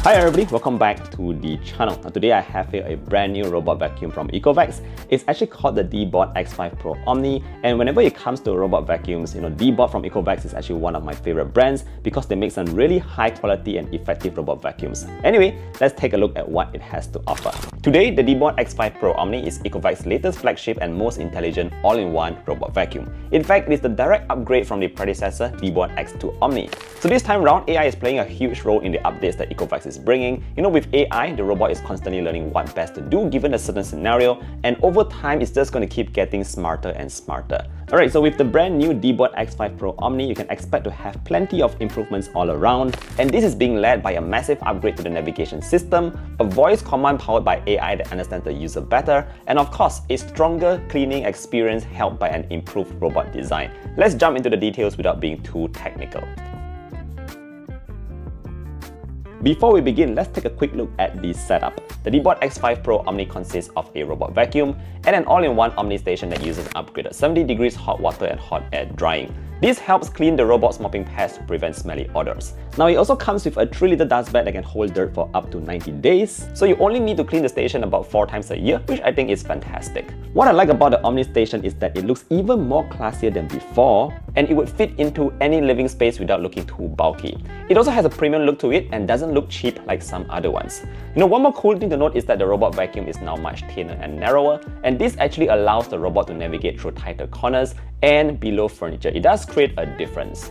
Hi everybody, welcome back to the channel. Now today I have here a brand new robot vacuum from ECOVACS. It's actually called the Deebot X5 Pro Omni, and whenever it comes to robot vacuums, Deebot from ECOVACS is actually one of my favorite brands because they make some really high quality and effective robot vacuums. Anyway, let's take a look at what it has to offer. Today, the Deebot X5 Pro Omni is ECOVACS' latest flagship and most intelligent all-in-one robot vacuum. In fact, it is the direct upgrade from the predecessor Deebot X2 Omni. So this time round, AI is playing a huge role in the updates that ECOVACS is bringing. With AI, the robot is constantly learning what best to do given a certain scenario, and over time, it's just going to keep getting smarter and smarter. Alright, so with the brand new Deebot X5 Pro Omni, you can expect to have plenty of improvements all around, and this is being led by a massive upgrade to the navigation system, a voice command powered by AI that understands the user better, and of course, a stronger cleaning experience helped by an improved robot design. Let's jump into the details without being too technical. Before we begin, let's take a quick look at the setup. The Deebot X5 Pro Omni consists of a robot vacuum and an all-in-one Omni station that uses upgraded 70 degrees hot water and hot air drying. This helps clean the robot's mopping pads to prevent smelly odors. Now it also comes with a 3-liter dust bag that can hold dirt for up to 90 days, so you only need to clean the station about 4 times a year, which I think is fantastic. What I like about the Omni station is that it looks even more classier than before, and it would fit into any living space without looking too bulky. It also has a premium look to it and doesn't look cheap like some other ones. One more cool thing to note is that the robot vacuum is now much thinner and narrower, and this actually allows the robot to navigate through tighter corners and below furniture. It does create a difference.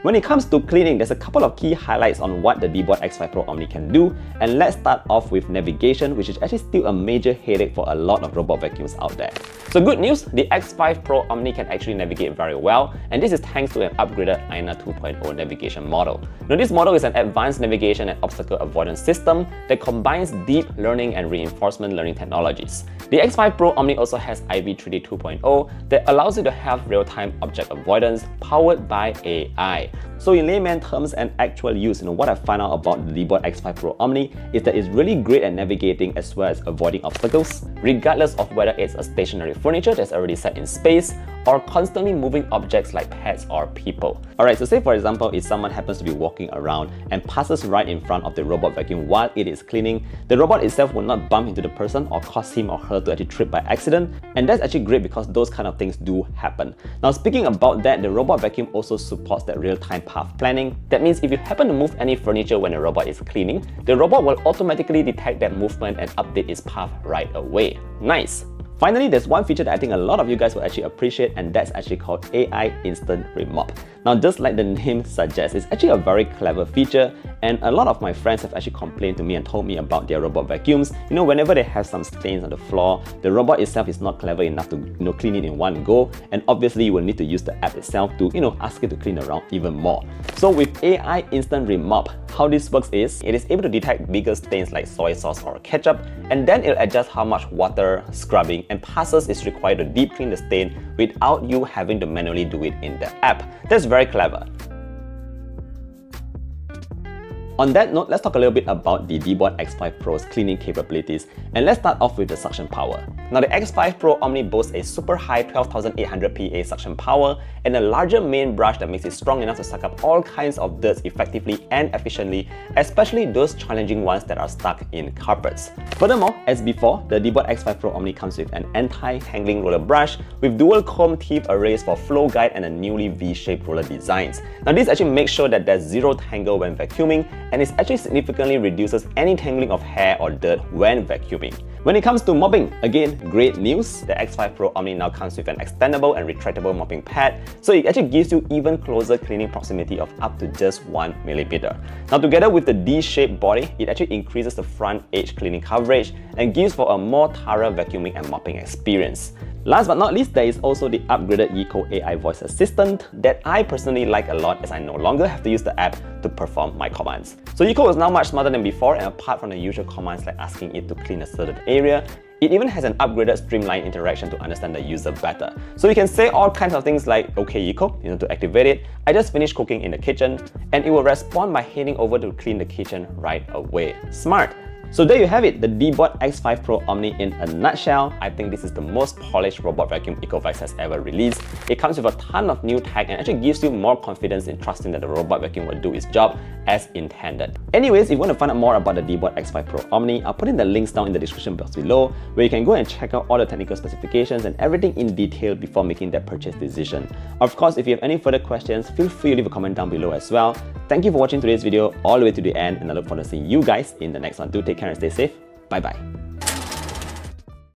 When it comes to cleaning, there's a couple of key highlights on what the Deebot X5 Pro Omni can do, and let's start off with navigation, which is actually still a major headache for a lot of robot vacuums out there. So good news, the X5 Pro Omni can actually navigate very well, and this is thanks to an upgraded INA 2.0 navigation model. Now this model is an advanced navigation and obstacle avoidance system that combines deep learning and reinforcement learning technologies. The X5 Pro Omni also has IV3D 2.0 that allows you to have real-time object avoidance powered by AI. So in layman terms and actual use, what I found out about the Deebot X5 Pro Omni is that it's really great at navigating as well as avoiding obstacles, regardless of whether it's a stationary furniture that's already set in space or constantly moving objects like pets or people. Alright, so say for example, if someone happens to be walking around and passes right in front of the robot vacuum while it is cleaning, the robot itself will not bump into the person or cause him or her to actually trip by accident, and that's actually great because those kind of things do happen. Now speaking about that, the robot vacuum also supports that real-time path planning. That means if you happen to move any furniture when the robot is cleaning, the robot will automatically detect that movement and update its path right away. Nice! Finally, there's one feature that I think a lot of you guys will actually appreciate, and that's actually called AI Instant Remop. Now, just like the name suggests, it's actually a very clever feature, and a lot of my friends have actually complained to me and told me about their robot vacuums. Whenever they have some stains on the floor, the robot itself is not clever enough to clean it in one go, and obviously you will need to use the app itself to ask it to clean around even more. So with AI Instant Remop, how this works is, it is able to detect bigger stains like soy sauce or ketchup, and then it'll adjust how much water, scrubbing, and passes is required to deep clean the stain without you having to manually do it in the app. That's very clever. On that note, let's talk a little bit about the Deebot X5 Pro's cleaning capabilities, and let's start off with the suction power. Now the X5 Pro Omni boasts a super high 12,800 PA suction power and a larger main brush that makes it strong enough to suck up all kinds of dirt effectively and efficiently, especially those challenging ones that are stuck in carpets. Furthermore, as before, the Deebot X5 Pro Omni comes with an anti-tangling roller brush with dual comb tip arrays for flow guide and a newly V-shaped roller designs. Now this actually makes sure that there's zero tangle when vacuuming, and it actually significantly reduces any tangling of hair or dirt when vacuuming. When it comes to mopping, again, great news. The X5 Pro Omni now comes with an extendable and retractable mopping pad, so it actually gives you even closer cleaning proximity of up to just 1 millimeter. Now together with the D-shaped body, it actually increases the front edge cleaning coverage and gives for a more thorough vacuuming and mopping experience. Last but not least, there is also the upgraded Eco AI voice assistant that I personally like a lot, as I no longer have to use the app to perform my commands. So Eco is now much smarter than before, and apart from the usual commands like asking it to clean a certain area, it even has an upgraded streamlined interaction to understand the user better. So you can say all kinds of things like, "Okay Eco," to activate it, "I just finished cooking in the kitchen," and it will respond by heading over to clean the kitchen right away. Smart! So there you have it, the Deebot X5 Pro Omni in a nutshell. I think this is the most polished robot vacuum ECOVACS has ever released. It comes with a ton of new tech and actually gives you more confidence in trusting that the robot vacuum will do its job as intended. Anyways, if you want to find out more about the Deebot X5 Pro Omni, I'll put in the links down in the description box below, where you can go and check out all the technical specifications and everything in detail before making that purchase decision. Of course, if you have any further questions, feel free to leave a comment down below as well. Thank you for watching today's video all the way to the end, and I look forward to seeing you guys in the next one. Do take care and stay safe. Bye bye.